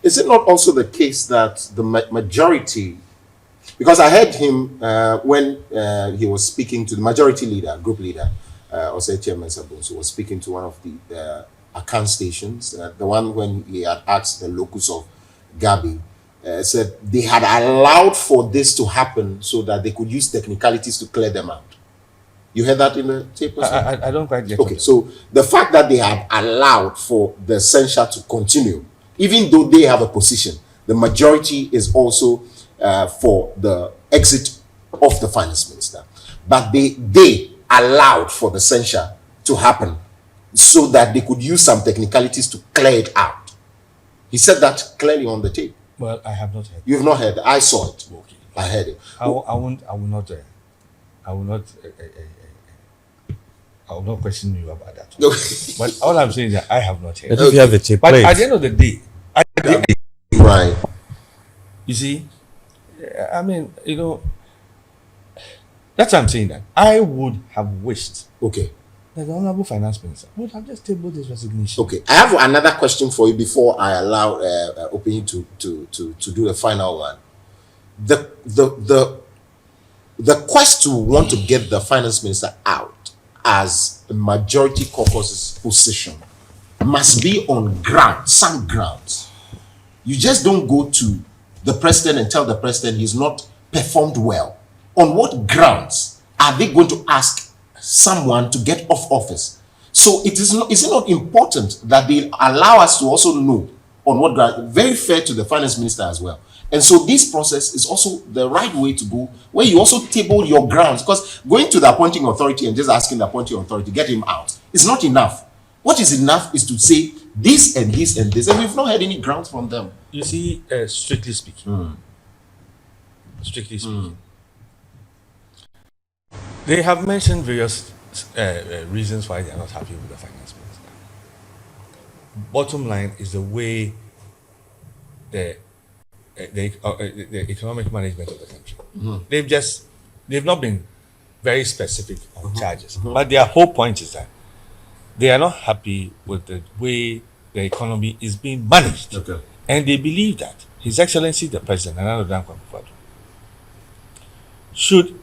Is it not also the case that the majority, because I heard him when he was speaking to the majority leader, group leader, Osei Chairman Sabonso, was speaking to one of the account stations, the one when he had asked the locus of Gabi, said they had allowed for this to happen so that they could use technicalities to clear them out. You heard that in the tape? I don't quite get it. Okay, so the fact that they had allowed for the censure to continue, even though they have a position, the majority is also for the exit of the finance minister. But they allowed for the censure to happen so that they could use some technicalities to clear it out. He said that clearly on the tape. Well, I have not heard. You have not heard it. I saw it. Okay. I heard it. I will not question you about that one. But all I'm saying is that I have not heard. But if you have a tape, But play at it. the end of the day, Right. you see, I mean, that's what I'm saying, that I would have wished Okay. that the Honorable Finance Minister would have just tabled this resignation. Okay. I have another question for you before I allow Opinion to do the final one. The quest to want to get the finance minister out as a majority caucus's position must be on some grounds. You just don't go to the president and tell the president he's not performed well. On what grounds are they going to ask someone to get off office? So is it not important that they allow us to also know on what ground? Very fair to the finance minister as well. And so this process is also the right way to go, where you also table your grounds, because going to the appointing authority and just asking the appointing authority to get him out is not enough. What is enough is to say this and this and this, and we've not had any grounds from them. You see, strictly speaking, they have mentioned various reasons why they are not happy with the finance minister. Bottom line is the way the economic management of the country. They've not been very specific on charges, but their whole point is that they are not happy with the way the economy is being managed. Okay. And they believe that His Excellency the President, Nana Addo Dankwa Akufo-Addo, should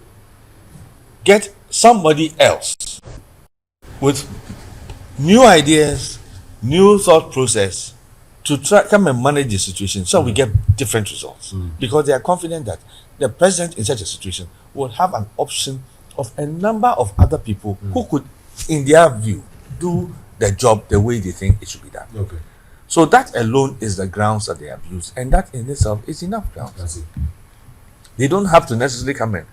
get somebody else with new ideas, new thought process to come and manage the situation so we get different results. Because they are confident that the president in such a situation will have an option of a number of other people who could, in their view, do the job the way they think it should be done. Okay. So that alone is the grounds that they have used, and that in itself is enough grounds. That's it. They don't have to necessarily come in.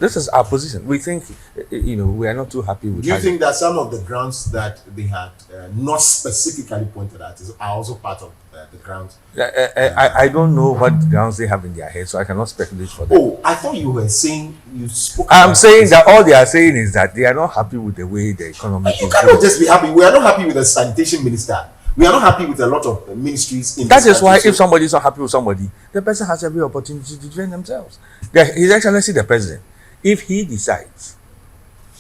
This is our position. We think, we are not too happy with. Do you think that some of the grounds that they had not specifically pointed at are also part of the grounds? I don't know what grounds they have in their head, so I cannot speculate for them. Oh, I thought you were saying you spoke. I'm saying that all they are saying is that they are not happy with the way the economy You is cannot going. just be happy. We are not happy with the sanitation minister. We are not happy with a lot of ministries. That is why if somebody is not happy with somebody, the person has every opportunity to defend themselves. His Excellency the President, if he decides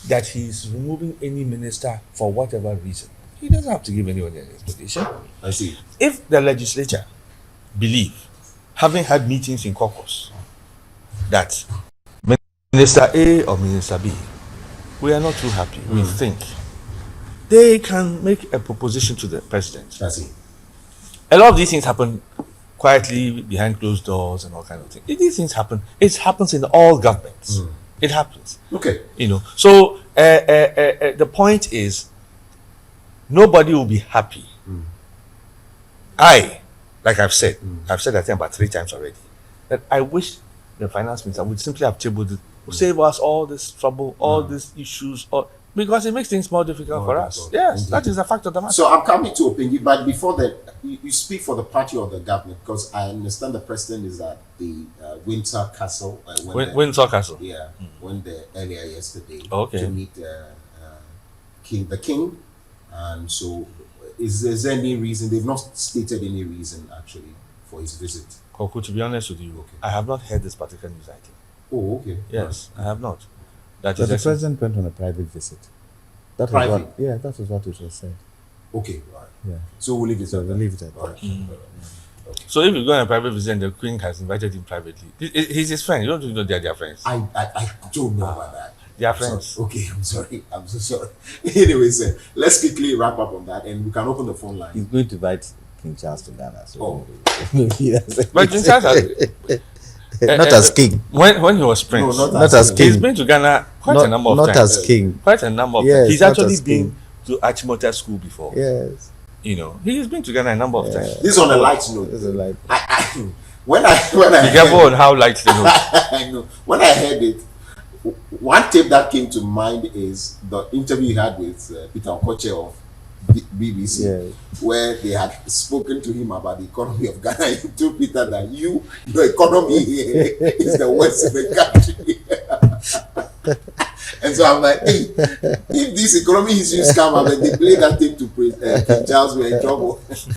that he is removing any minister for whatever reason, he doesn't have to give anyone an explanation. I see. If the legislature believe, having had meetings in caucus, that Minister A or Minister B, we are not too happy, we think they can make a proposition to the president. I see. A lot of these things happen quietly behind closed doors and all kind of things. If these things happen, it happens in all governments. It happens. Okay. So the point is, nobody will be happy. Like I've said I think about 3 times already, that I wish the finance minister would simply have tabled it, save us all this trouble, all these issues, because it makes things more difficult for us. Yes, that is a fact of the matter. So I'm coming to opinion, but before that, you speak for the party or the government, because I understand the president is at the Windsor Castle. Windsor Castle. Yeah, went there earlier yesterday Okay. to meet the king, and so is there any reason? They've not stated any reason actually for his visit. Koku, to be honest with you, Okay. I have not heard this particular news item. Oh, okay. Yes, I have not. That But is the actually- president went on a private visit. That Private? was what it was said. Okay, right. Yeah. So we'll leave it. So at we'll that. leave it at that. So if you go on a private visit and the Queen has invited him privately, he's his friend. You don't know they're their friends. I don't know about that. They are I'm sorry. friends. Okay, I'm sorry. I'm so sorry. Anyways, let's quickly wrap up on that, and we can open the phone line. He's going to invite King Charles to Ghana. So Oh. maybe that's But King Charles has, not as king. when he was prince, No, Not as he's king. been to Ghana quite a number of Not times. as king. Quite a number of Yes, times. He's not actually as been king. to Achimota School before. Yes. You know, he's been to Ghana a number of times. This is on a light note. This is like When I Be careful on how light they know. I know. When I heard it, one tape that came to mind is the interview he had with Peter Okoche of BBC, Yeah. where they had spoken to him about the economy of Ghana. He told Peter that your economy here is the worst in the country. And so I'm like, hey, if this economy issues come up and they play that tape to King Charles, we're in trouble.